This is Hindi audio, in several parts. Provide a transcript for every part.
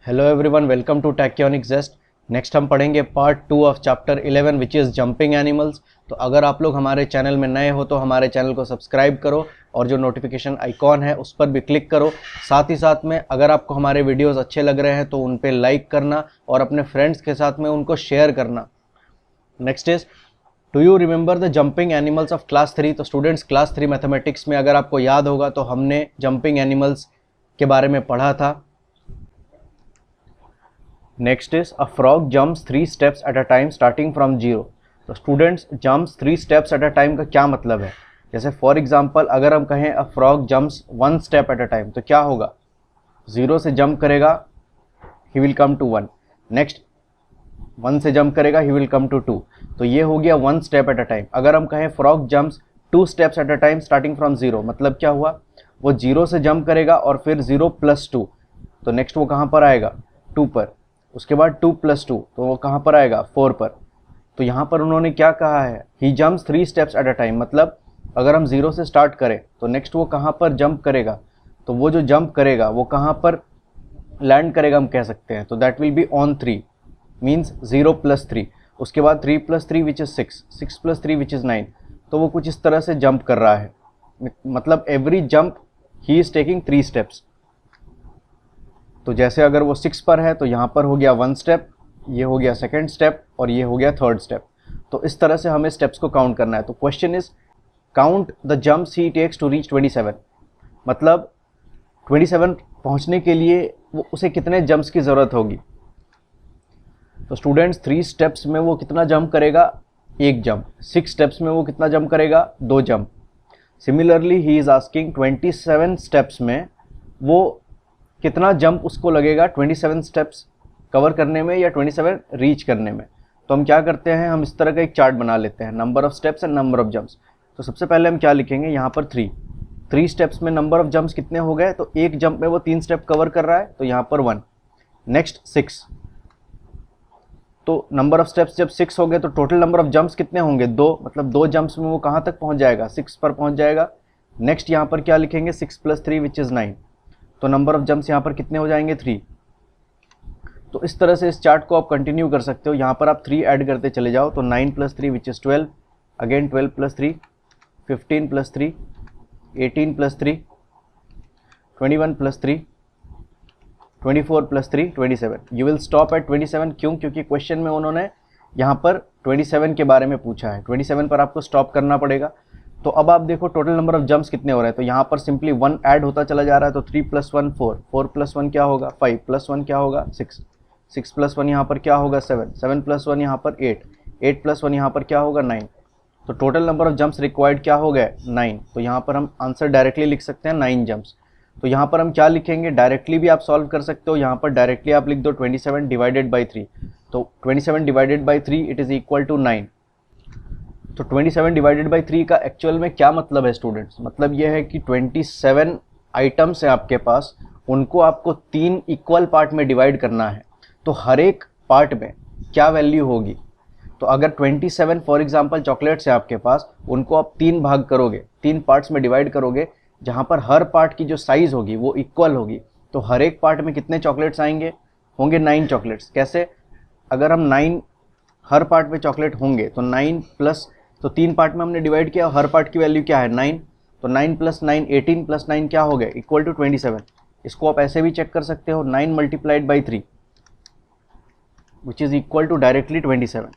Hello everyone, welcome to Tachyonic Jest. Next हम पढ़ेंगे part 2 of chapter 11 which is jumping animals. तो अगर आप लोग हमारे चैनल में नए हो तो हमारे चैनल को सब्सक्राइब करो और जो नोटिफिकेशन आइकॉन है उस पर भी क्लिक करो। साथ ही साथ में अगर आपको हमारे वीडियोस अच्छे लग रहे हैं तो उन पर लाइक करना और अपने फ्रेंड्स के साथ में उनको शेयर करना। Next is, do you remember the jumping animals of class 3। तो स्टूडेंट्स, क्लास 3 मैथमेटिक्स में अगर आपको याद होगा तो हमने जंपिंग एनिमल्स के बारे में पढ़ा था। Next is, a frog jumps 3 steps at a time starting from 0। तो students, jumps 3 steps at a time का क्या मतलब है? जैसे फॉर एग्जांपल अगर हम कहें a frog jumps 1 step at a time तो क्या होगा? 0 से जंप करेगा, he will come to 1। Next 1 से जंप करेगा, ही विल कम टू 2। तो ये हो गया 1 स्टेप एट अ टाइम। अगर हम कहें frog jumps 2 steps at a time starting from 0, मतलब क्या हुआ? वो 0 से जंप करेगा और फिर 0 + 2, तो नेक्स्ट वो कहाँ पर आएगा? 2 पर। उसके बाद 2 + 2 तो वो कहाँ पर आएगा? 4 पर। तो यहाँ पर उन्होंने क्या कहा है? He jumps 3 steps at a time, मतलब अगर हम 0 से स्टार्ट करें तो नेक्स्ट वो कहाँ पर जंप करेगा? तो वो जो जंप करेगा वो कहाँ पर लैंड करेगा हम कह सकते हैं। तो that will be on 3, means 0 + 3। उसके बाद 3 + 3 विच इज़ 6, 6 + 3 विच इज़ 9। तो वो कुछ इस तरह से जंप कर रहा है, मतलब every jump he is taking 3 steps. तो जैसे अगर वो 6 पर है तो यहाँ पर हो गया 1 स्टेप, ये हो गया 2nd स्टेप और ये हो गया 3rd स्टेप। तो इस तरह से हमें स्टेप्स को काउंट करना है। तो question is, count the jumps he takes to reach 27। मतलब 27 पहुँचने के लिए वो उसे कितने जंप्स की ज़रूरत होगी? तो स्टूडेंट्स, 3 स्टेप्स में वो कितना जंप करेगा? 1 जंप। 6 स्टेप्स में वो कितना जंप करेगा? 2 jump. Similarly he is asking 27 steps में वो कितना जंप उसको लगेगा 27 स्टेप्स कवर करने में या 27 रीच करने में। तो हम क्या करते हैं, हम इस तरह का एक चार्ट बना लेते हैं, number of steps and number of jumps. तो सबसे पहले हम क्या लिखेंगे यहाँ पर? 3 स्टेप्स में नंबर ऑफ जंप्स कितने हो गए? तो एक जंप में वो 3 स्टेप कवर कर रहा है तो यहाँ पर 1। नेक्स्ट 6, तो नंबर ऑफ स्टेप्स जब 6 हो गए तो टोटल नंबर ऑफ जंप्स कितने होंगे? 2, मतलब 2 जंप्स में वो कहाँ तक पहुँच जाएगा? 6 पर पहुँच जाएगा। नेक्स्ट यहाँ पर क्या लिखेंगे? 6 + 3 विच इज़ 9। तो नंबर ऑफ जंप्स यहाँ पर कितने हो जाएंगे? 3। तो इस तरह से इस चार्ट को आप कंटिन्यू कर सकते हो। यहाँ पर आप 3 ऐड करते चले जाओ तो 9 + 3 which is 12, again 12 + 3, 15 + 3, 18 + 3, 21 + 3, 24 + 3, 27। You will stop at 27। क्यों? क्योंकि क्वेश्चन में उन्होंने यहाँ पर 27 के बारे में पूछा है। 27 पर आपको स्टॉप करना पड़ेगा। तो अब आप देखो टोटल नंबर ऑफ जंप्स कितने हो रहे हैं। तो यहाँ पर सिंपली 1 ऐड होता चला जा रहा है। तो 3 + 1 4, 4 + 1 क्या होगा? 5, + 1 क्या होगा? 6, 6 + 1 यहाँ पर क्या होगा? 7, 7 + 1 यहाँ पर 8, 8 + 1 यहाँ पर क्या होगा? 9। तो total number of jumps required क्या हो गए? 9। तो यहाँ पर हम आंसर डायरेक्टली लिख सकते हैं 9 जंप्स। तो यहाँ पर हम क्या लिखेंगे? डायरेक्टली भी आप सॉल्व कर सकते हो। यहाँ पर डायरेक्टली आप लिख दो 27 डिवाइडेड बाई 3। तो 27 divided by 3 it is equal to 9। तो 27 डिवाइडेड बाई 3 का एक्चुअल में क्या मतलब है स्टूडेंट्स? मतलब ये है कि 27 आइटम्स हैं आपके पास, उनको आपको 3 इक्वल पार्ट में डिवाइड करना है। तो हर एक पार्ट में क्या वैल्यू होगी? तो अगर 27 फॉर एग्जांपल चॉकलेट्स हैं आपके पास, उनको आप 3 भाग करोगे, 3 पार्ट्स में डिवाइड करोगे, जहाँ पर हर पार्ट की जो साइज़ होगी वो इक्वल होगी। तो हर एक पार्ट में कितने चॉकलेट्स आएंगे? होंगे 9 चॉकलेट्स। कैसे? अगर हम 9 हर पार्ट में चॉकलेट होंगे तो 9 प्लस, तो 3 पार्ट में हमने डिवाइड किया, हर पार्ट की वैल्यू क्या है? 9। तो 9 + 9, 18 + 9 क्या हो गया? Equal to 27। इसको आप ऐसे भी चेक कर सकते हो, 9 × 3 which is equal to directly 27।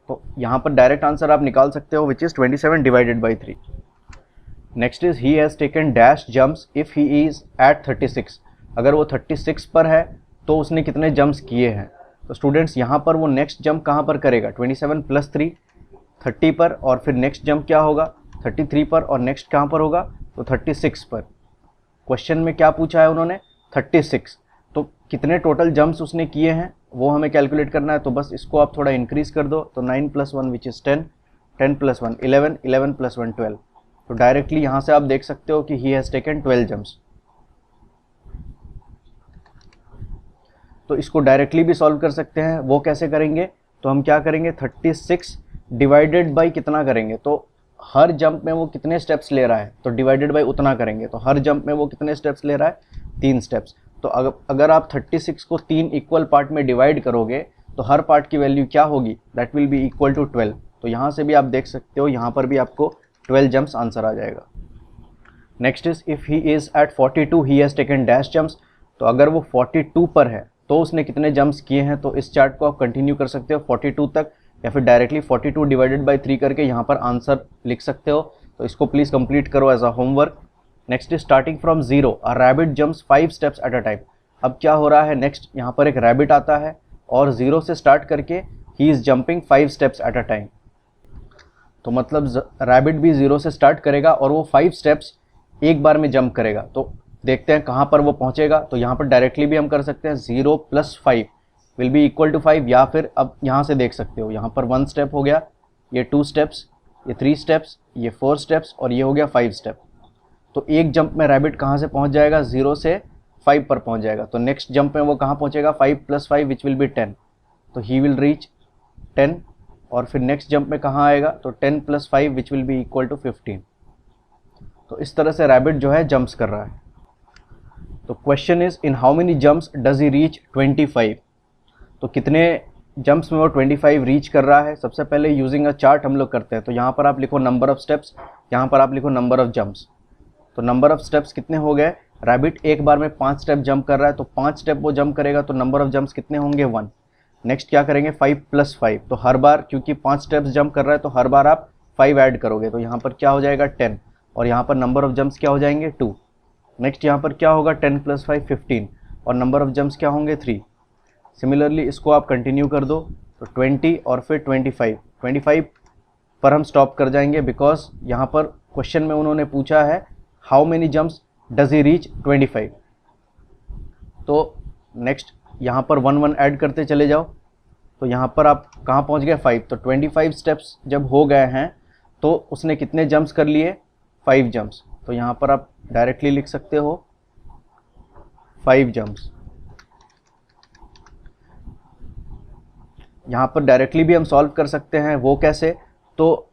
तो यहाँ पर डायरेक्ट आंसर आप निकाल सकते हो which is 27 divided by 3। Next is, he has taken dash jumps if he is at 36। अगर वो 36 पर है तो उसने कितने जंप्स किए हैं? तो स्टूडेंट्स, यहाँ पर वो नेक्स्ट जंप कहाँ पर करेगा? 27 + 3 30 पर, और फिर नेक्स्ट जंप क्या होगा? 33 पर, और नेक्स्ट कहाँ पर होगा? तो 36 पर। क्वेश्चन में क्या पूछा है उन्होंने? 36। तो कितने टोटल जंप्स उसने किए हैं वो हमें कैलकुलेट करना है। तो बस इसको आप थोड़ा इंक्रीज कर दो। तो 9 + 1 विच इज़ 10, 10 + 1 11, 11 + 1 12। तो डायरेक्टली यहाँ से आप देख सकते हो कि ही हैज़ टेकन 12 जंप्स। तो इसको डायरेक्टली भी सॉल्व कर सकते हैं। वो कैसे करेंगे? तो हम क्या करेंगे? 36 डिवाइडेड बाई कितना करेंगे? तो हर जंप में वो कितने स्टेप्स ले रहा है तो डिवाइडेड बाई उतना करेंगे। तो हर जंप में वो कितने स्टेप्स ले रहा है? 3 स्टेप्स। तो अगर आप 36 को 3 इक्वल पार्ट में डिवाइड करोगे तो हर पार्ट की वैल्यू क्या होगी, that will be equal to 12। तो यहाँ से भी आप देख सकते हो, यहाँ पर भी आपको 12 जंप्स आंसर आ जाएगा। Next is if he is at 42 he has taken dash jumps. तो अगर वो 42 पर है तो उसने कितने जंप्स किए हैं, तो इस चार्ट को आप कंटिन्यू कर सकते हो 42 तक, या फिर डायरेक्टली 42 डिवाइडेड बाई 3 करके यहाँ पर आंसर लिख सकते हो। तो इसको प्लीज़ कंप्लीट करो as a homework. Next is starting from 0 a rabbit jumps 5 steps at a time. अब क्या हो रहा है, नेक्स्ट यहाँ पर एक रैबिट आता है और 0 से स्टार्ट करके he is jumping 5 steps at a time. तो मतलब रैबिट भी 0 से स्टार्ट करेगा और वो 5 स्टेप्स एक बार में जंप करेगा। तो देखते हैं कहाँ पर वो पहुँचेगा। तो यहाँ पर डायरेक्टली भी हम कर सकते हैं 0 + 5 विल बी इक्वल टू 5, या फिर अब यहाँ से देख सकते हो, यहाँ पर 1 स्टेप हो गया, ये 2 स्टेप्स, ये 3 स्टेप्स, ये 4 स्टेप्स और ये हो गया 5 स्टेप। तो एक जंप में रैबिट कहाँ से पहुँच जाएगा, 0 से 5 पर पहुँच जाएगा। तो नेक्स्ट जंप में वो कहाँ पहुँचेगा, 5 + 5 विच विल बी 10। तो ही विल रीच 10। और फिर नेक्स्ट जंप में कहाँ आएगा, तो 10 + 5 which will be equal to 15। तो इस तरह से रैबिट जो है जंप्स कर रहा है। तो question is in how many jumps does he reach 25। तो कितने जंप्स में वो 25 रीच कर रहा है। सबसे पहले यूजिंग अ चार्ट हम लोग करते हैं। तो यहाँ पर आप लिखो नंबर ऑफ स्टेप्स, यहाँ पर आप लिखो नंबर ऑफ जंप्स। तो नंबर ऑफ स्टेप्स कितने हो गए, रैबिट एक बार में 5 स्टेप जंप कर रहा है, तो 5 स्टेप वो जंप करेगा, तो नंबर ऑफ जंप्स कितने होंगे, 1। नेक्स्ट क्या करेंगे, 5 + 5। तो हर बार क्योंकि 5 स्टेप्स जंप कर रहा है तो हर बार आप 5 ऐड करोगे, तो यहाँ पर क्या हो जाएगा 10, और यहाँ पर नंबर ऑफ जंप्स क्या हो जाएंगे 2। नेक्स्ट यहाँ पर क्या होगा 10 + 5 15, और नंबर ऑफ जंप्स क्या होंगे 3। सिमिलरली इसको आप कंटिन्यू कर दो, तो 20 और फिर 25 पर हम स्टॉप कर जाएंगे, बिकॉज यहाँ पर क्वेश्चन में उन्होंने पूछा है how many jumps does he reach 25। तो नेक्स्ट यहाँ पर 1 1 ऐड करते चले जाओ। तो यहाँ पर आप कहाँ पहुँच गए 5। तो 25 स्टेप्स जब हो गए हैं तो उसने कितने जंप्स कर लिए, 5 जंप्स। तो यहाँ पर आप डायरेक्टली लिख सकते हो 5 जंप्स। यहाँ पर डायरेक्टली भी हम सॉल्व कर सकते हैं, वो कैसे, तो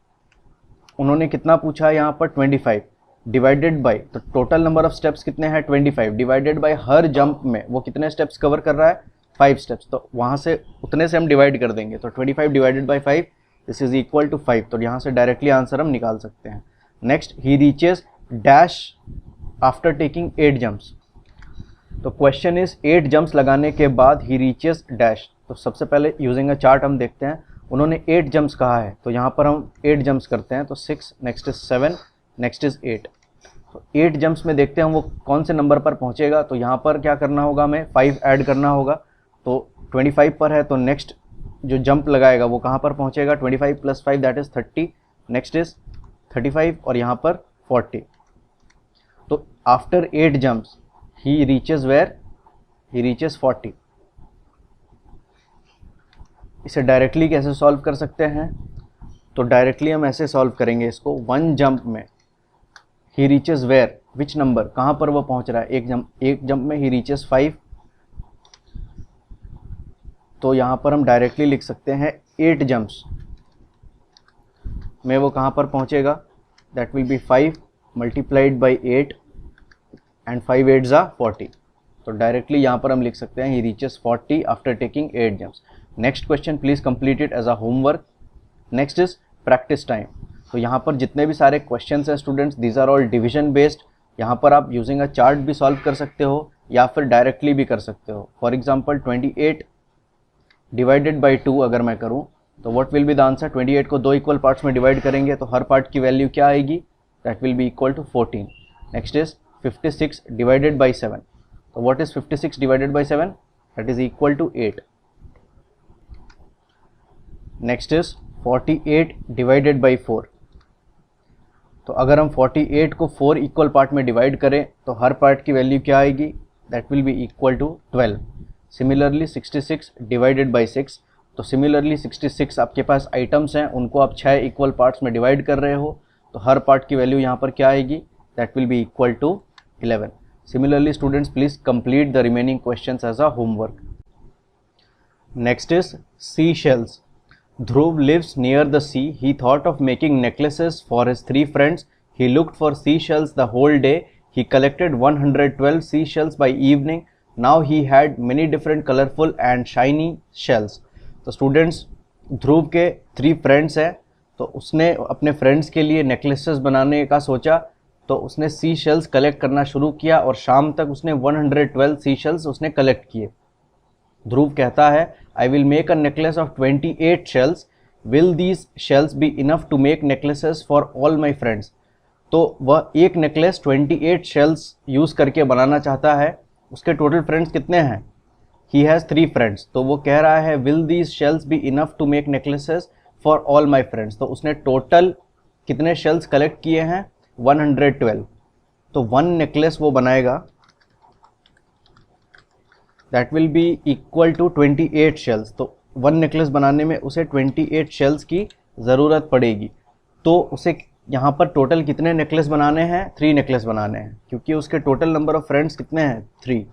उन्होंने कितना पूछा है यहाँ पर 25 डिवाइडेड बाय, तो टोटल नंबर ऑफ स्टेप्स कितने हैं 25 डिवाइडेड बाय हर जंप में वो कितने स्टेप्स कवर कर रहा है 5 स्टेप्स। तो वहाँ से उतने से हम डिवाइड कर देंगे, तो 25 divided by 5 this is equal to 5। तो यहाँ से डायरेक्टली आंसर हम निकाल सकते हैं। Next he reaches dash after taking 8 jumps. तो क्वेश्चन इज 8 जंप्स लगाने के बाद ही रीचेस डैश। तो सबसे पहले यूजिंग अ चार्ट हम देखते हैं, उन्होंने 8 जंप्स कहा है, तो यहाँ पर हम 8 जंप्स करते हैं। तो 6, नेक्स्ट इज 7, नेक्स्ट इज 8। तो 8 जंप्स में देखते हैं वो कौन से नंबर पर पहुँचेगा। तो यहाँ पर क्या करना होगा, हमें 5 ऐड करना होगा। तो 25 पर है, तो नेक्स्ट जो जंप लगाएगा वो कहाँ पर पहुँचेगा, 25 + 5 दैट इज़ 30, नेक्स्ट इज 35 और यहाँ पर 40। तो after 8 jumps he reaches where, he reaches 40। इसे डायरेक्टली कैसे सॉल्व कर सकते हैं, तो डायरेक्टली हम ऐसे सॉल्व करेंगे इसको, 1 जंप में he reaches where, which number, कहाँ पर वो पहुँच रहा है, एक जंप में ही रीचेस 5। तो यहाँ पर हम डायरेक्टली लिख सकते हैं 8 जंप्स में वो कहाँ पर पहुँचेगा, that will B 5 multiplied by 8 and 5 8 ज़ा 40। तो डायरेक्टली यहाँ पर हम लिख सकते हैं he reaches 40 after taking 8 jumps. Next question please complete it as a homework. Next is practice time. तो यहाँ पर जितने भी सारे क्वेश्चंस हैं students, these are all division based. यहाँ पर आप यूजिंग अ चार्ट भी सॉल्व कर सकते हो या फिर डायरेक्टली भी कर सकते हो। फॉर एग्जाम्पल 28 डिवाइडेड बाई 2 अगर मैं करूँ तो what will be the answer, 28 को 2 इक्वल पार्ट्स में डिवाइड करेंगे तो हर पार्ट की वैल्यू क्या आएगी, that will be equal to 14। Next is 56 divided by 7। तो what is 56 divided by 7, that is equal to 8। Next is 48 divided by 4। तो अगर हम 48 को 4 इक्वल पार्ट में डिवाइड करें तो हर पार्ट की वैल्यू क्या आएगी, that will be equal to 12। Similarly 66 divided by 6। तो सिमिलरली 66 आपके पास आइटम्स हैं, उनको आप 6 इक्वल पार्ट्स में डिवाइड कर रहे हो, तो हर पार्ट की वैल्यू यहाँ पर क्या आएगी, that will be equal to 11। Similarly students please complete the remaining questions as a homework. Next is sea shells. Dhruv lives near the sea. He thought of making necklaces for his 3 friends. He looked for seashells the whole day. He collected 112 seashells by evening. Now he had many different colourful and shiny shells. तो स्टूडेंट्स, ध्रुव के 3 फ्रेंड्स हैं, तो उसने अपने फ्रेंड्स के लिए नेकलेसेस बनाने का सोचा, तो उसने सी शेल्स कलेक्ट करना शुरू किया और शाम तक उसने 112 सी शेल्स उसने कलेक्ट किए। ध्रुव कहता है, I will make a necklace of 28 shells, will these shells be enough to make necklaces for all my friends. तो वह एक नेकलेस 28 शेल्स यूज़ करके बनाना चाहता है। उसके टोटल फ्रेंड्स कितने हैं? ही हैज़ 3 फ्रेंड्स, तो वो कह रहा है will these shells be enough to make necklaces for all my friends. तो उसने टोटल कितने शेल्स कलेक्ट किए हैं? 112। तो 1 नेकलेस वो बनाएगा, that will be equal to 28 shells. तो 1 नेकलेस बनाने में उसे 28 शेल्स की ज़रूरत पड़ेगी। तो उसे यहाँ पर टोटल कितने नेकलेस बनाने हैं? 3 नेकलेस बनाने हैं, क्योंकि उसके टोटल नंबर ऑफ फ्रेंड्स कितने हैं? 3।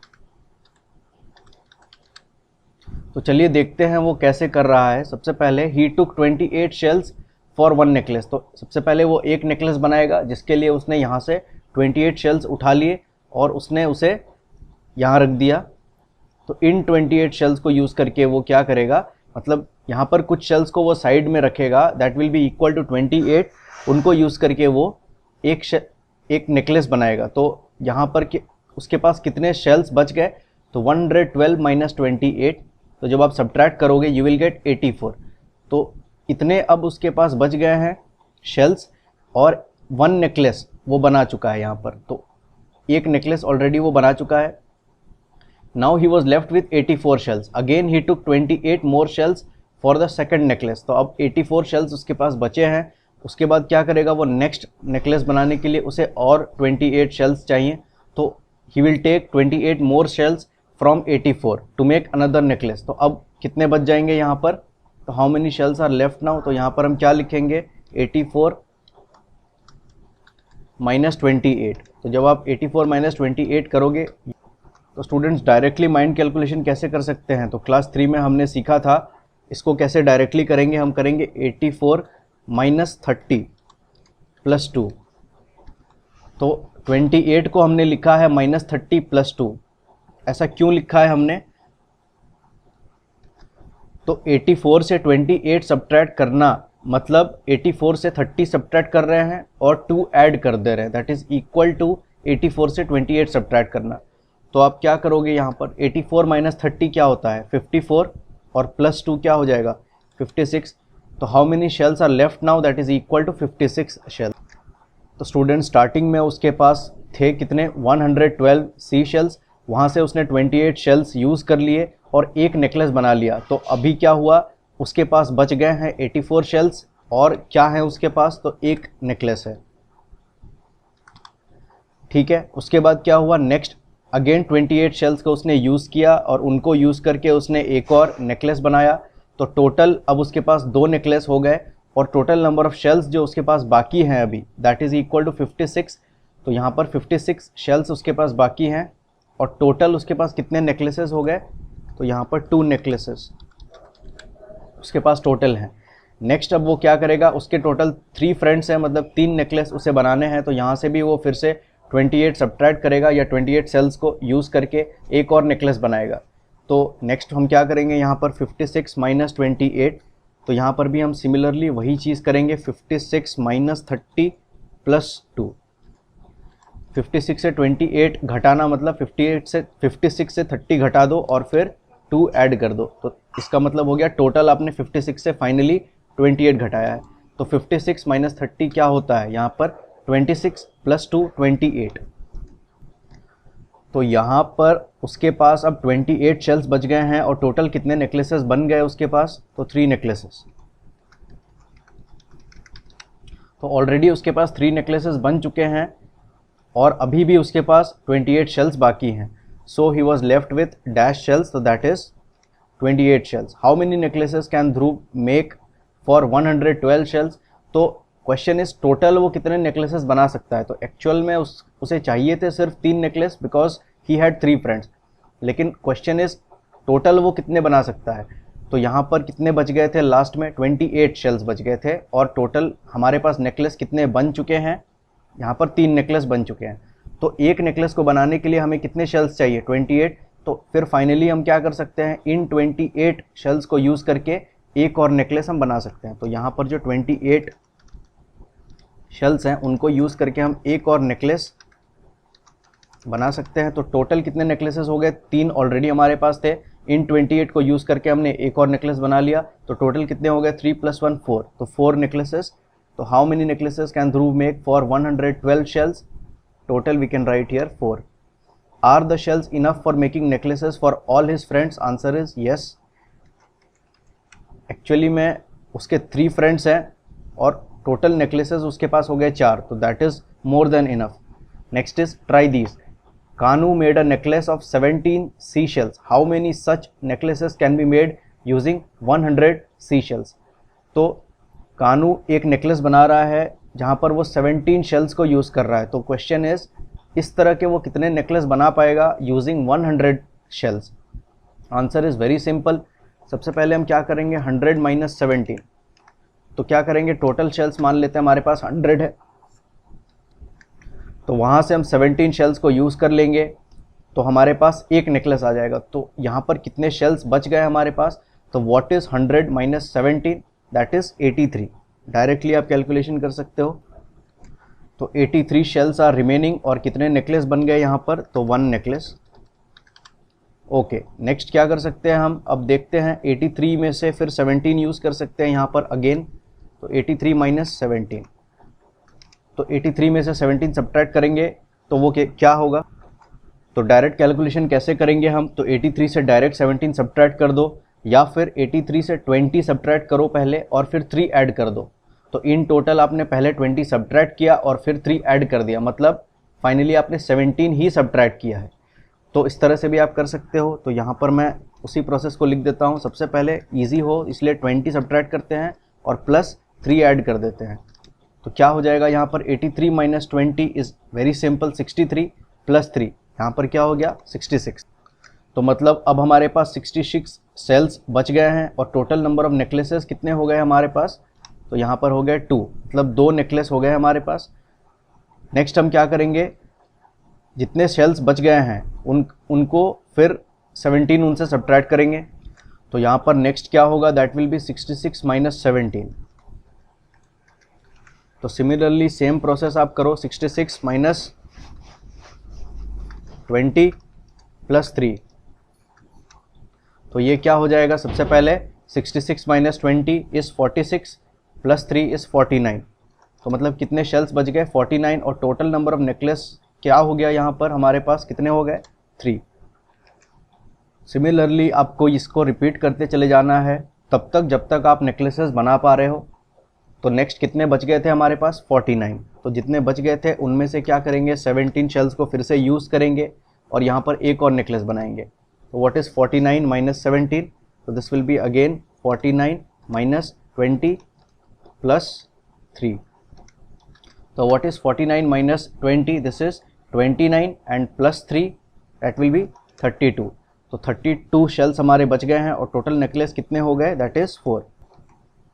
तो चलिए देखते हैं वो कैसे कर रहा है। सबसे पहले ही टुक 28 शेल्स फॉर 1 नेकलेस। तो सबसे पहले वो एक नेकलेस बनाएगा, जिसके लिए उसने यहाँ से 28 शेल्स उठा लिए और उसने उसे यहाँ रख दिया। तो इन 28 शेल्स को यूज़ करके वो क्या करेगा, मतलब यहाँ पर कुछ शेल्स को वो साइड में रखेगा, that will be equal to 28। उनको यूज़ करके वो एक नेकलेस बनाएगा। तो यहाँ पर उसके पास कितने शेल्स बच गए? तो 112 माइनस 28, तो जब आप सब्ट्रैक्ट करोगे यू विल गेट 84। तो इतने अब उसके पास बच गए हैं शेल्स, और 1 नेकलेस वो बना चुका है यहाँ पर। तो एक नेकलेस ऑलरेडी वो बना चुका है। Now he was left with 84 shells. Again he took 28 more shells for the second necklace. तो अब 84 शेल्स उसके पास बचे हैं। उसके बाद क्या करेगा, वो नेक्स्ट नेकलेस बनाने के लिए उसे और 28 शेल्स चाहिए। तो he will take 28 more shells from 84 to make another necklace. तो अब कितने बच जाएंगे यहाँ पर? तो how many shells are left now? तो यहाँ पर हम क्या लिखेंगे? 84 माइनस 28। तो जब आप 84 माइनस 28 करोगे, तो स्टूडेंट्स डायरेक्टली माइंड कैलकुलेशन कैसे कर सकते हैं? तो क्लास 3 में हमने सीखा था इसको कैसे डायरेक्टली करेंगे। हम करेंगे 84 माइनस 30 प्लस 2। तो 28 को हमने लिखा है माइनस 30 प्लस 2। ऐसा क्यों लिखा है हमने? तो 84 से 28 सब्ट्रैक्ट करना, मतलब 84 से 30 सब्ट्रैक्ट कर रहे हैं और 2 ऐड कर दे रहे हैं, दैट इज़ इक्वल टू 84 से 28 सब्ट्रैक्ट करना। तो आप क्या करोगे यहाँ पर? 84 माइनस 30 क्या होता है? 54, और प्लस 2 क्या हो जाएगा? 56। तो how many shells are left now? That is equal to 56 shells. तो स्टूडेंट स्टार्टिंग में उसके पास थे कितने? 112 सी शेल्स। वहाँ से उसने 28 शेल्स यूज़ कर लिए और एक नेकलेस बना लिया। तो अभी क्या हुआ, उसके पास बच गए हैं 84 शेल्स, और क्या है उसके पास? तो एक नेकलेस है। ठीक है, उसके बाद क्या हुआ? नेक्स्ट अगेन 28 शेल्स को उसने यूज़ किया और उनको यूज़ करके उसने एक और नेकलेस बनाया। तो टोटल अब उसके पास 2 नेकलेस हो गए, और टोटल नंबर ऑफ शेल्स जो उसके पास बाकी हैं अभी, दैट इज़ इक्वल टू 56। तो यहाँ पर 56 शेल्स उसके पास बाकी हैं, और टोटल उसके पास कितने नेकलेसेस हो गए? तो यहाँ पर 2 नेकलेसेस उसके पास टोटल हैं। नेक्स्ट अब वो क्या करेगा, उसके टोटल 3 फ्रेंड्स हैं, मतलब 3 नेकलेस उसे बनाने हैं। तो यहाँ से भी वो फिर से 28 सब्ट्रैक्ट करेगा या 28 सेल्स को यूज़ करके एक और नेकलेस बनाएगा। तो नेक्स्ट हम क्या करेंगे यहाँ पर 56 माइनस 28। तो यहाँ पर भी हम सिमिलरली वही चीज़ करेंगे, 56 माइनस 30 प्लस 2। 56 से 28 घटाना मतलब 56 से 30 घटा दो और फिर 2 ऐड कर दो। तो इसका मतलब हो गया टोटल आपने 56 से फाइनली 28 घटाया है। तो 56 माइनस 30 क्या होता है यहाँ पर? 26 प्लस 2 28। तो यहाँ पर उसके पास अब 28 शेल्स बच गए हैं, और टोटल कितने नेकलेसेस बन गए उसके पास? तो 3 नेकलेसेस। तो ऑलरेडी उसके पास 3 नेकलेसेस बन चुके हैं, और अभी भी उसके पास 28 शेल्स बाकी हैं। So he was left with dash shells, तो that is 28 shells. How many necklaces can Dhruv make for 112 shells? तो क्वेश्चन इज टोटल वो कितने नेकलेसेस बना सकता है। तो एक्चुअल में उसे चाहिए थे सिर्फ 3 necklace, because he had 3 friends. लेकिन क्वेश्चन इज टोटल वो कितने बना सकता है। तो यहाँ पर कितने बच गए थे लास्ट में? 28 शेल्स बच गए थे, और टोटल हमारे पास नेकलेस कितने बन चुके हैं? यहाँ पर 3 नेकलेस बन चुके हैं। तो एक नेकलेस को बनाने के लिए हमें कितने शेल्स चाहिए? 28। तो फिर फाइनली हम क्या कर सकते हैं, इन 28 शेल्स को यूज़ करके एक और नेकलेस हम बना सकते हैं। तो यहाँ पर जो 28 शेल्स हैं उनको यूज़ करके हम एक और नेकलेस बना सकते हैं। तो टोटल कितने नेकलेसेस हो गए, 3 ऑलरेडी हमारे पास थे, इन 28 को यूज़ करके हमने एक और नेकलेस बना लिया। तो टोटल कितने हो गए, 3 + 1 4, तो 4 नेकलेसेस। तो how many necklaces can Dhruv make for 112 shells? Total we can write here 4। Are the shells enough for making necklaces for all his friends? Answer is yes. Actually में उसके 3 फ्रेंड्स हैं और टोटल नेकलेसेस उसके पास हो गए 4, तो that is more than enough. Next is try these. Kanu made a necklace of 17 seashells. How many such necklaces can be made using 100 seashells? तो कानू एक नेकलेस बना रहा है जहाँ पर वो 17 शेल्स को यूज़ कर रहा है। तो क्वेश्चन इज, इस तरह के वो कितने नेकलेस बना पाएगा using 100 shells? Answer is very simple. सबसे पहले हम क्या करेंगे, 100 - 17, तो क्या करेंगे, टोटल शेल्स मान लेते हैं हमारे पास 100 है, तो वहाँ से हम 17 शेल्स को यूज़ कर लेंगे तो हमारे पास एक नेकलेस आ जाएगा। तो यहाँ पर कितने शेल्स बच गए हमारे पास, तो what is 100 - 17? That is 83। Directly आप कैलकुलेशन कर सकते हो। तो 83 शेल्स आर रिमेनिंग, और कितने नेकलेस बन गए यहाँ पर, तो 1 नेकलेस। ओके, नेक्स्ट क्या कर सकते हैं हम, अब देखते हैं 83 में से फिर 17 यूज़ कर सकते हैं यहाँ पर अगेन। तो 83 - 17, तो 83 में से 17 सब्ट्रैक्ट करेंगे तो वो क्या होगा, तो डायरेक्ट कैलकुलेशन कैसे करेंगे हम, तो 83 से डायरेक्ट 17 सब्ट्रैक्ट कर दो, या फिर 83 से 20 सब्ट्रैक्ट करो पहले और फिर 3 ऐड कर दो। तो इन टोटल आपने पहले 20 सब्ट्रैक्ट किया और फिर 3 ऐड कर दिया, मतलब फाइनली आपने 17 ही सब्ट्रैक्ट किया है। तो इस तरह से भी आप कर सकते हो। तो यहाँ पर मैं उसी प्रोसेस को लिख देता हूँ। सबसे पहले ईजी हो इसलिए 20 सब्ट्रैक्ट करते हैं और प्लस 3 ऐड कर देते हैं। तो क्या हो जाएगा यहाँ पर, 83 - 20 इज़ वेरी सिंपल, 63 + 3, यहाँ पर क्या हो गया, 66। तो मतलब अब हमारे पास 66 सेल्स बच गए हैं, और टोटल नंबर ऑफ नेकलेसेस कितने हो गए हमारे पास, तो यहाँ पर हो गए 2, मतलब 2 नेकलेस हो गए हमारे पास। नेक्स्ट हम क्या करेंगे, जितने सेल्स बच गए हैं उनको फिर 17 उनसे सब्ट्रैक्ट करेंगे। तो यहाँ पर नेक्स्ट क्या होगा, दैट विल बी 66 - 17। तो सिमिलरली सेम प्रोसेस आप करो, 66 - 20 + 3, तो ये क्या हो जाएगा, सबसे पहले 66 - 20 इज़ 46 + 3 इज़ 49। तो मतलब कितने शेल्स बच गए, 49, और टोटल नंबर ऑफ नेकलेस क्या हो गया यहाँ पर हमारे पास, कितने हो गए, 3। सिमिलरली आपको इसको रिपीट करते चले जाना है तब तक जब तक आप नेकलेसेस बना पा रहे हो। तो नेक्स्ट कितने बच गए थे हमारे पास, 49। तो जितने बच गए थे उनमें से क्या करेंगे, 17 शेल्स को फिर से यूज़ करेंगे और यहाँ पर एक और नेकलेस बनाएंगे। तो व्हाट इज़ 49 - 17, तो दिस विल बी अगेन 49 - 20 + 3। तो what is 49 - 20, this is 29 and +3, that will B 32। तो 32 शेल्स हमारे बच गए हैं और टोटल नेकलेस कितने हो गए, दैट इज़ 4।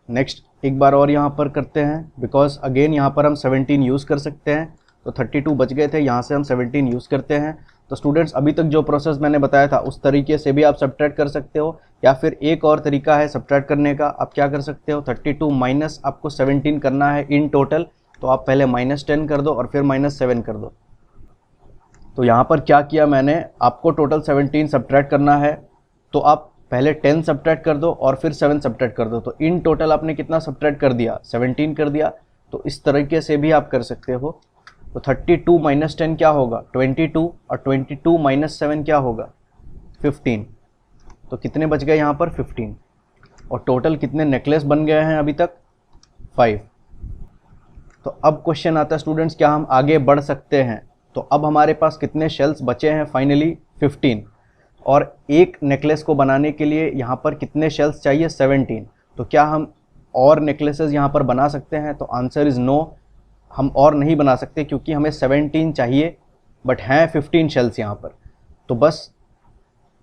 नेक्स्ट एक बार और यहाँ पर करते हैं, बिकॉज अगेन यहाँ पर हम 17 यूज़ कर सकते हैं। तो 32 बच गए थे, यहाँ से हम 17 यूज़ करते हैं। तो स्टूडेंट्स अभी तक जो प्रोसेस मैंने बताया था उस तरीके से भी आप सब्ट्रैक्ट कर सकते हो, या फिर एक और तरीका है सब्ट्रैक्ट करने का। आप क्या कर सकते हो, 32 माइनस आपको 17 करना है इन टोटल, तो आप पहले -10 कर दो और फिर -7 कर दो। तो यहाँ पर क्या किया मैंने, आपको टोटल 17 सब्ट्रैक्ट करना है, तो आप पहले 10 सब्ट्रैक्ट कर दो और फिर 7 सब्ट्रैक्ट कर दो। तो इन टोटल आपने कितना सब्ट्रैक्ट कर दिया, 17 कर दिया। तो इस तरीके से भी आप कर सकते हो। तो 32 - 10 क्या होगा, 22, और 22 - 7 क्या होगा, 15। तो कितने बच गए यहाँ पर, 15। और टोटल कितने नेकलेस बन गए हैं अभी तक, 5। तो अब क्वेश्चन आता है स्टूडेंट्स, क्या हम आगे बढ़ सकते हैं। तो अब हमारे पास कितने शेल्स बचे हैं, फाइनली 15, और एक नेकलेस को बनाने के लिए यहाँ पर कितने शेल्स चाहिए, 17। तो क्या हम और नेकलेसेस यहाँ पर बना सकते हैं, तो आंसर इज़ नो, हम और नहीं बना सकते क्योंकि हमें 17 चाहिए, बट हैं 15 शेल्स यहाँ पर। तो बस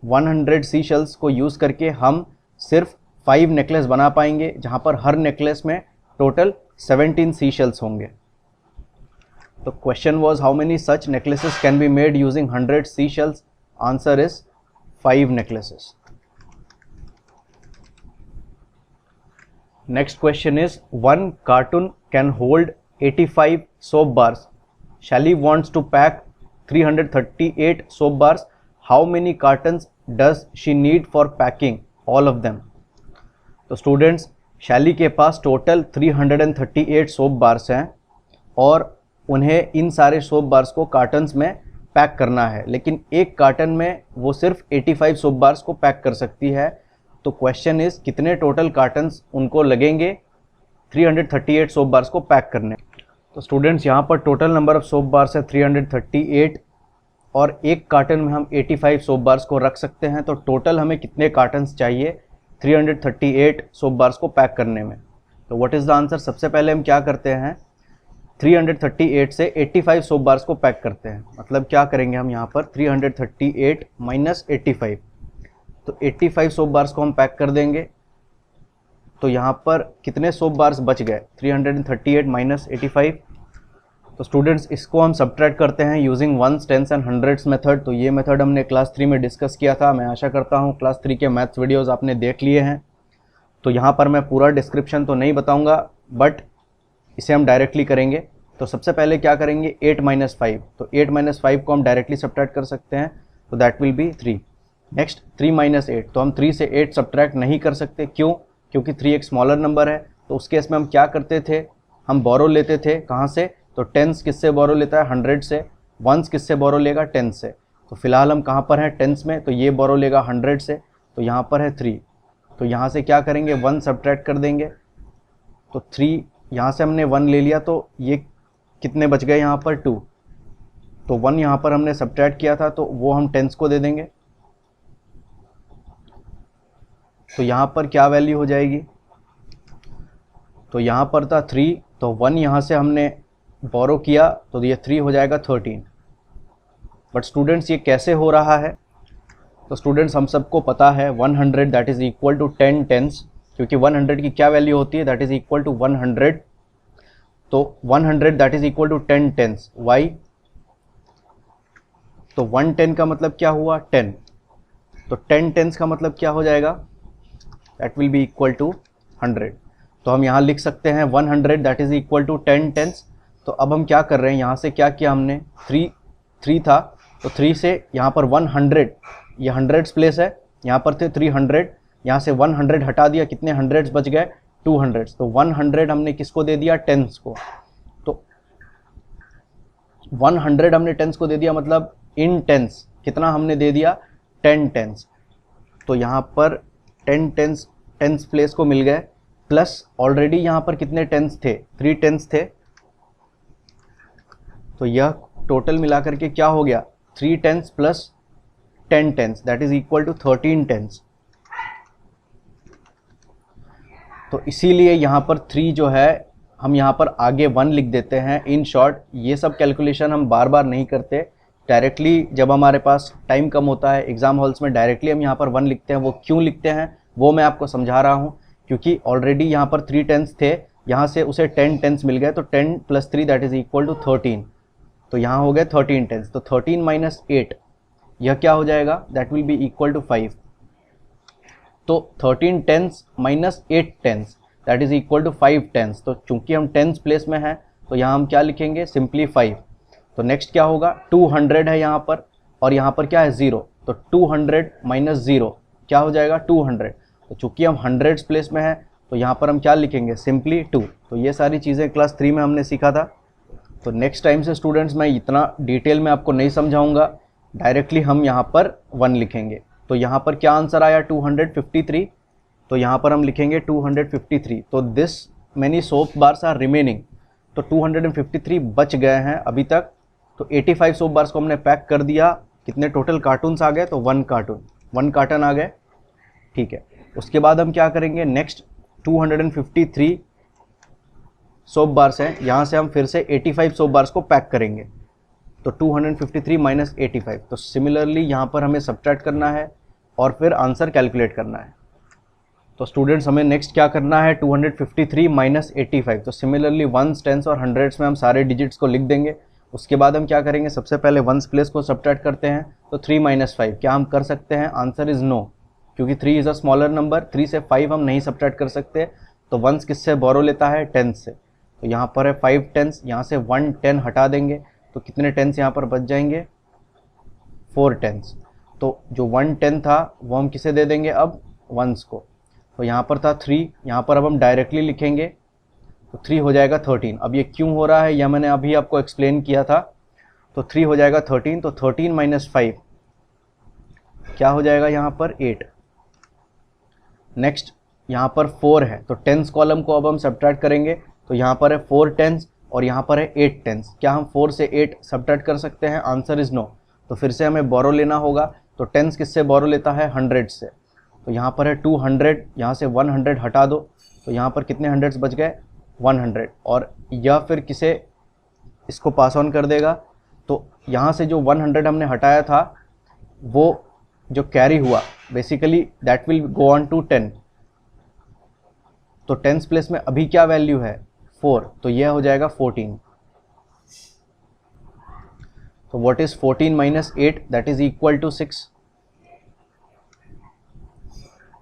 100 सी शेल्स को यूज़ करके हम सिर्फ 5 नेकलेस बना पाएंगे, जहाँ पर हर नेकलेस में टोटल 17 सी शेल्स होंगे। The question was how many such necklaces can be made using 100 seashells? Answer is 5 necklaces. Next question is, one carton can hold 85 soap bars. Shelly wants to pack 338 soap bars. How many cartons does she need for packing all of them? तो स्टूडेंट्स, शैली के पास टोटल 338 सोप बार्स हैं और उन्हें इन सारे सोप बार्स को कार्टन्स में पैक करना है, लेकिन एक कार्टन में वो सिर्फ 85 सोप बार्स को पैक कर सकती है। तो क्वेश्चन इज कितने टोटल कार्टन्स उनको लगेंगे 338 सोप बार्स को पैक करने। तो स्टूडेंट्स, यहाँ पर total number of soap bars है 338 और एक कार्टन में हम 85 सोप बार्स को रख सकते हैं। तो टोटल हमें कितने कार्टन्स चाहिए 338 सोप बार्स को पैक करने में? तो व्हाट इज़ द आंसर? सबसे पहले हम क्या करते हैं, 338 से 85 सोप बार्स को पैक करते हैं। मतलब क्या करेंगे हम यहाँ पर 338 माइनस 85, तो 85 सोप बार्स को हम पैक कर देंगे। तो यहाँ पर कितने सोप बार्स बच गए 338 माइनस 85? तो स्टूडेंट्स, इसको हम सब्ट्रैक्ट करते हैं using ones, tens and hundreds method. तो ये मेथड हमने क्लास 3 में डिस्कस किया था। मैं आशा करता हूँ क्लास 3 के मैथ्स वीडियोस आपने देख लिए हैं। तो यहाँ पर मैं पूरा डिस्क्रिप्शन तो नहीं बताऊँगा, बट इसे हम डायरेक्टली करेंगे। तो सबसे पहले क्या करेंगे, 8 माइनस 5। तो 8 माइनस 5 को हम डायरेक्टली सब्ट्रैक्ट कर सकते हैं, तो that will B 3। Next 3 minus 8, तो हम 3 से 8 सब्ट्रैक्ट नहीं कर सकते। क्यों? क्योंकि 3 एक स्मॉलर नंबर है। तो उस केस में हम क्या करते थे, हम बोरो लेते थे। कहाँ से? तो टेंस किससे बोरो लेता है? 100 से। वंस किससे बोरो लेगा? 10 से। तो फिलहाल हम कहाँ पर हैं? टेंस में। तो ये बोरो लेगा 100 से, तो यहाँ पर है 3। तो यहाँ से क्या करेंगे, 1 सब्ट्रैक्ट कर देंगे। तो 3 यहाँ से हमने 1 ले लिया, तो ये कितने बच गए यहाँ पर 2। तो 1 यहाँ पर हमने सब्ट्रैक्ट किया था, तो वो हम टेंस को दे देंगे। तो यहाँ पर क्या वैल्यू हो जाएगी, तो यहाँ पर था 3, तो 1 यहाँ से हमने बोरो किया, तो ये 3 हो जाएगा 13। बट स्टूडेंट्स, ये कैसे हो रहा है? तो स्टूडेंट्स, हम सबको पता है 100 that is equal to 10 tens, क्योंकि 100 की क्या वैल्यू होती है, दैट इज़ इक्वल टू 100। तो 100 that is equal to 10 tens. Why? तो 110 का मतलब क्या हुआ, 10। तो 10 टेंस का मतलब क्या हो जाएगा, that will be equal to 100। तो हम यहाँ लिख सकते हैं 100 that is equal to 10 tens. तो अब हम क्या कर रहे हैं, यहाँ से क्या किया हमने, 3 था, तो 3 से यहाँ पर 100, ये हंड्रेड्स प्लेस है, यहाँ पर थे 300, यहाँ से 100 हटा दिया, कितने हंड्रेड्स बच गए, 200। तो 100 हमने किसको दे दिया, टेंस को। तो 100 हमने टेंस को दे दिया, मतलब इन टेंस कितना हमने दे दिया, 10 टेंस। तो यहाँ पर 10 टेंस प्लेस को मिल गए, प्लस ऑलरेडी यहाँ पर कितने टेंस थे, 3 टेंस थे। तो यह टोटल मिलाकर के क्या हो गया, 3 tens plus 10 tens that is equal to 13 tens. तो इसीलिए यहाँ पर 3 जो है, हम यहाँ पर आगे 1 लिख देते हैं। इन शॉर्ट, ये सब कैलकुलेशन हम बार बार नहीं करते, डायरेक्टली जब हमारे पास टाइम कम होता है एग्जाम हॉल्स में, डायरेक्टली हम यहाँ पर 1 लिखते हैं। वो क्यों लिखते हैं वो मैं आपको समझा रहा हूँ, क्योंकि ऑलरेडी यहाँ पर 3 टेंस थे, यहाँ से उसे 10 टेंस मिल गए, तो 10 plus 3 that is equal to 13। तो यहाँ हो गए 13 टेंस। तो 13 माइनस 8, यह क्या हो जाएगा, that will be equal to 5। तो 13 tens minus 8 tens that is equal to 5 tens. तो चूंकि हम टेंस प्लेस में हैं, तो यहाँ हम क्या लिखेंगे, सिंपली 5। तो नेक्स्ट क्या होगा, 200 है यहाँ पर, और यहाँ पर क्या है 0, तो 200 माइनस 0 क्या हो जाएगा, 200। तो चूंकि हम हंड्रेड्स प्लेस में हैं, तो यहाँ पर हम क्या लिखेंगे, सिंपली 2। तो ये सारी चीज़ें क्लास 3 में हमने सीखा था। तो नेक्स्ट टाइम से स्टूडेंट्स मैं इतना डिटेल में आपको नहीं समझाऊंगा, डायरेक्टली हम यहाँ पर 1 लिखेंगे। तो यहाँ पर क्या आंसर आया, 253। तो यहाँ पर हम लिखेंगे 253। तो this many soap bars are remaining. तो 253 बच गए हैं अभी तक। तो 85 सोप बार्स को हमने पैक कर दिया। कितने टोटल कार्टून्स आ गए, तो 1 कार्टन आ गए, ठीक है। उसके बाद हम क्या करेंगे, नेक्स्ट 253 सोप बार्स हैं, यहाँ से हम फिर से 85 सोप बार्स को पैक करेंगे। तो 253 माइनस 85, तो सिमिलरली यहाँ पर हमें सब्ट्रैक्ट करना है और फिर आंसर कैलकुलेट करना है। तो स्टूडेंट्स, हमें नेक्स्ट क्या करना है, 253 माइनस 85। तो सिमिलरली वंस, टेंस और हंड्रेड्स में हम सारे डिजिट्स को लिख देंगे। उसके बाद हम क्या करेंगे, सबसे पहले वंस प्लेस को सब्ट्रैक्ट करते हैं, तो 3 माइनस 5 क्या हम कर सकते हैं, आंसर इज नो, क्योंकि 3 इज़ अ स्मॉलर नंबर, 3 से 5 हम नहीं सब्ट्रैक्ट कर सकते। तो वंस किससे बोरो लेता है, 10 से, तो यहाँ पर है 5 टेंस, यहाँ से 1 10 हटा देंगे तो कितने टेंस यहाँ पर बच जाएंगे, 4 टेंस। तो जो 1 10 था वो हम किसे दे देंगे अब, वंस को। तो यहाँ पर था 3, यहाँ पर अब हम डायरेक्टली लिखेंगे तो 3 हो जाएगा 13। अब ये क्यों हो रहा है यह मैंने अभी आपको एक्सप्लेन किया था। तो 3 हो जाएगा 13, तो 13 माइनस 5 क्या हो जाएगा यहाँ पर 8। नेक्स्ट यहाँ पर 4 है, तो टेंस कॉलम को अब हम सब्ट्रैक्ट करेंगे, तो यहाँ पर है 4 टेंस और यहाँ पर है 8 टेंस। क्या हम 4 से 8 सब्ट्रैक्ट कर सकते हैं, आंसर इज नो। तो फिर से हमें बोरो लेना होगा, तो टेंस किससे बोरो लेता है, 100 से। तो यहाँ पर है 200, यहाँ से 100 हटा दो, तो यहाँ पर कितने हंड्रेड्स बच गए, 100। और यह फिर किसे इसको पास ऑन कर देगा, तो यहाँ से जो 100 हमने हटाया था वो जो कैरी हुआ basically that will go on to 10। तो टेंस प्लेस में अभी क्या वैल्यू है, 4, तो यह हो जाएगा 14। तो what is 14 minus 8, that is equal to 6।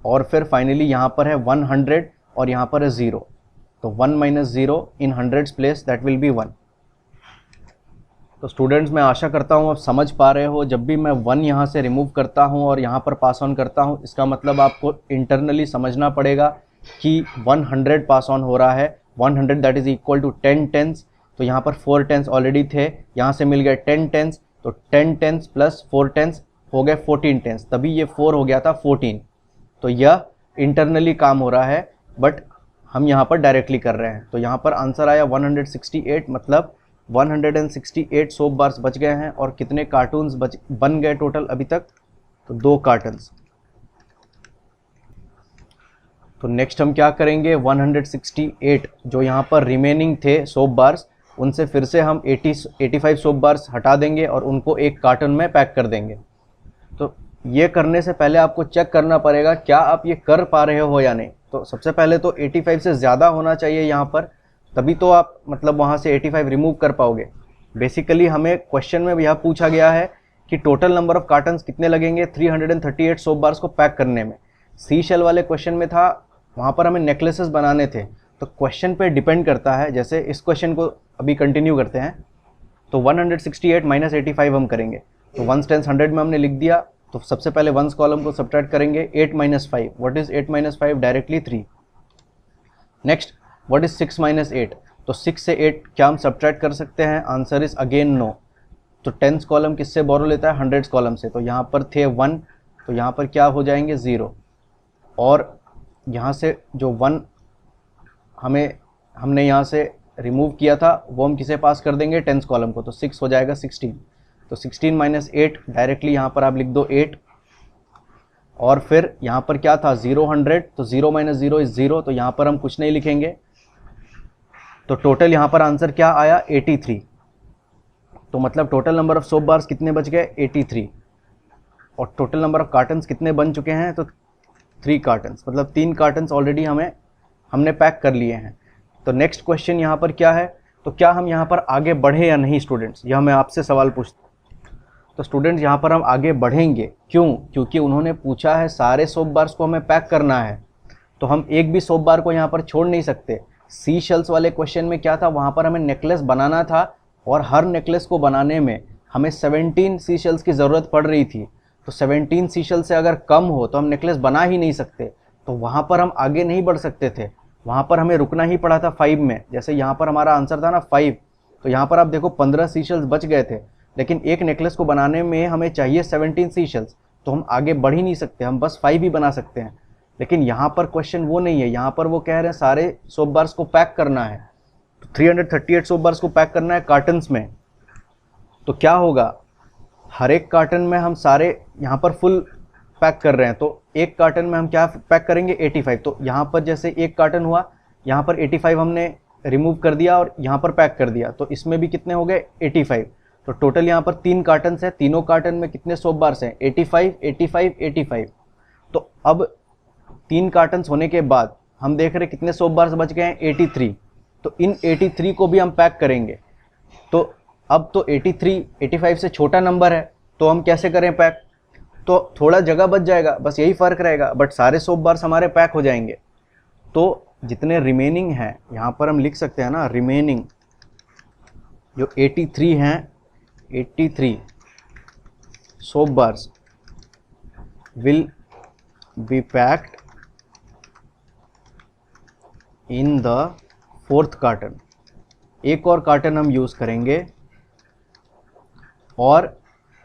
और फिर फाइनली यहाँ पर है 100 और यहाँ पर है 0, तो 1 minus 0 in hundreds place that will B 1। तो स्टूडेंट्स मैं आशा करता हूँ आप समझ पा रहे हो, जब भी मैं 1 यहाँ से रिमूव करता हूँ और यहाँ पर पास ऑन करता हूँ, इसका मतलब आपको इंटरनली समझना पड़ेगा कि 100 पास ऑन हो रहा है, 100 that is equal to 10 tens. तो यहाँ पर 4 टेंस ऑलरेडी थे, यहाँ से मिल गए 10 टेंस, तो 10 टेंस प्लस 4 टेंस हो गए 14 टेंस, तभी ये 4 हो गया था 14। तो यह इंटरनली काम हो रहा है, बट हम यहाँ पर डायरेक्टली कर रहे हैं। तो यहाँ पर आंसर आया 168, मतलब 168 सोप बार्स बच गए हैं। और कितने कार्टून्स बन गए टोटल अभी तक, तो 2 कार्टन्स। तो नेक्स्ट हम क्या करेंगे, 168 जो यहाँ पर रिमेनिंग थे सोप बार्स, उनसे फिर से हम 85 सोप बार्स हटा देंगे और उनको एक कार्टन में पैक कर देंगे। तो ये करने से पहले आपको चेक करना पड़ेगा क्या आप ये कर पा रहे हो या नहीं। तो सबसे पहले तो 85 से ज़्यादा होना चाहिए यहाँ पर, तभी तो आप मतलब वहाँ से 85 रिमूव कर पाओगे। बेसिकली हमें क्वेश्चन में यह पूछा गया है कि टोटल नंबर ऑफ कार्टन्स कितने लगेंगे 338 सोप बार्स को पैक करने में। सी शेल वाले क्वेश्चन में था, वहाँ पर हमें नेकलेसेस बनाने थे। तो क्वेश्चन पे डिपेंड करता है, जैसे इस क्वेश्चन को अभी कंटिन्यू करते हैं। तो 168 माइनस 85 हम करेंगे, तो 1 टेंस 100 में हमने लिख दिया। तो सबसे पहले वंस कॉलम को सब्ट्रैक्ट करेंगे, 8 minus 5, what is 8 minus 5, directly 3। Next what is 6 minus 8, तो 6 से 8 क्या हम सब्ट्रैक्ट कर सकते हैं, आंसर इज अगेन नो। तो टेंस कॉलम किससे बोरो लेता है, हंड्रेड्स कॉलम से। तो यहाँ पर थे 1, तो यहाँ पर क्या हो जाएंगे 0, और यहाँ से जो 1 हमने यहाँ से रिमूव किया था वो हम किसे पास कर देंगे, टेंस कॉलम को। तो 6 हो जाएगा 16। तो 16 माइनस 8, डायरेक्टली यहाँ पर आप लिख दो 8। और फिर यहाँ पर क्या था 0 100, तो 0 माइनस 0 इज 0, तो यहाँ पर हम कुछ नहीं लिखेंगे। तो टोटल यहाँ पर आंसर क्या आया 83। तो मतलब total number of soap bars कितने बच गए 83, और टोटल नंबर ऑफ कार्टन्स कितने बन चुके हैं, तो 3 कार्टन्स, मतलब 3 कार्टन्स ऑलरेडी हमने पैक कर लिए हैं। तो नेक्स्ट क्वेश्चन यहाँ पर क्या है, तो क्या हम यहाँ पर आगे बढ़े या नहीं स्टूडेंट्स, यह मैं आपसे सवाल पूछता हूँ। तो स्टूडेंट्स यहाँ पर हम आगे बढ़ेंगे, क्यों, क्योंकि उन्होंने पूछा है सारे सोप बार्स को हमें पैक करना है, तो हम एक भी सोप बार को यहाँ पर छोड़ नहीं सकते। सी शेल्स वाले क्वेश्चन में क्या था, वहाँ पर हमें नेकलेस बनाना था, और हर नेकलेस को बनाने में हमें 17 सी शेल्स की ज़रूरत पड़ रही थी। तो 17 सी शेल से अगर कम हो तो हम नेकलेस बना ही नहीं सकते, तो वहाँ पर हम आगे नहीं बढ़ सकते थे, वहाँ पर हमें रुकना ही पड़ा था 5 में। जैसे यहाँ पर हमारा आंसर था ना 5, तो यहाँ पर आप देखो 15 सी शेल्स बच गए थे, लेकिन एक नेकलेस को बनाने में हमें चाहिए 17 सी शेल्स, तो हम आगे बढ़ ही नहीं सकते, हम बस 5 ही बना सकते हैं। लेकिन यहाँ पर क्वेश्चन वो नहीं है, यहाँ पर वो कह रहे हैं सारे सोप बार्स को पैक करना है, तो 338 सोप बार्स को पैक करना है कार्टन्स में। तो क्या होगा, हर एक कार्टन में हम सारे यहाँ पर फुल पैक कर रहे हैं, तो एक कार्टन में हम क्या पैक करेंगे 85। तो यहाँ पर जैसे एक कार्टन हुआ, यहाँ पर 85 हमने रिमूव कर दिया और यहाँ पर पैक कर दिया, तो इसमें भी कितने हो गए 85। तो टोटल यहाँ पर 3 कार्टन्स हैं, तीनों कार्टन में कितने सोप बार्स हैं 85 85 85। तो अब 3 कार्टन्स होने के बाद हम देख रहे कितने सोप बार्स बच गए हैं 83। तो इन 83 को भी हम पैक करेंगे। तो अब तो 83 85 से छोटा नंबर है, तो हम कैसे करें पैक? तो थोड़ा जगह बच जाएगा, बस यही फ़र्क रहेगा, बट सारे सोप बार्स हमारे पैक हो जाएंगे। तो जितने रिमेनिंग हैं यहाँ पर हम लिख सकते हैं ना, रिमेनिंग जो 83 हैं, 83 soap bars will be packed in the 4th carton. एक और कार्टन हम यूज़ करेंगे और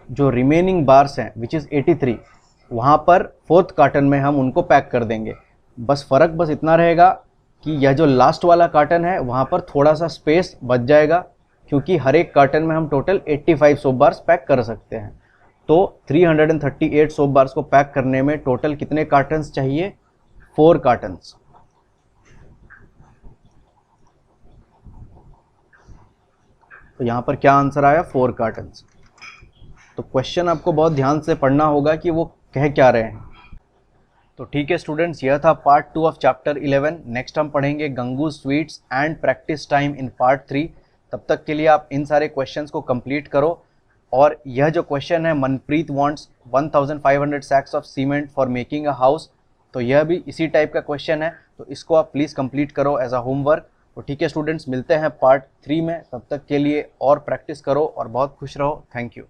जो रिमेनिंग बार्स हैं विच इज़ 83, वहाँ पर 4th कार्टन में हम उनको पैक कर देंगे। बस फ़र्क बस इतना रहेगा कि यह जो लास्ट वाला कार्टन है वहाँ पर थोड़ा सा स्पेस बच जाएगा, क्योंकि हर एक कार्टन में हम टोटल 85 सोप बार्स पैक कर सकते हैं। तो 338 सोप बार्स को पैक करने में टोटल कितने कार्टन्स चाहिए? 4 कार्टन्स। तो यहाँ पर क्या आंसर आया? 4 कार्टन्स। तो क्वेश्चन आपको बहुत ध्यान से पढ़ना होगा कि वो कह क्या रहे हैं। तो ठीक है स्टूडेंट्स, यह था पार्ट 2 ऑफ चैप्टर 11। नेक्स्ट हम पढ़ेंगे Gangu sweets and practice time in part 3। तब तक के लिए आप इन सारे क्वेश्चंस को कंप्लीट करो। और यह जो क्वेश्चन है, Manpreet wants 1500 sacks of cement for making a house, तो यह भी इसी टाइप का क्वेश्चन है, तो इसको आप प्लीज़ कंप्लीट करो एज अ होमवर्क। तो ठीक है स्टूडेंट्स, मिलते हैं पार्ट 3 में। तब तक के लिए और प्रैक्टिस करो और बहुत खुश रहो। Thank you.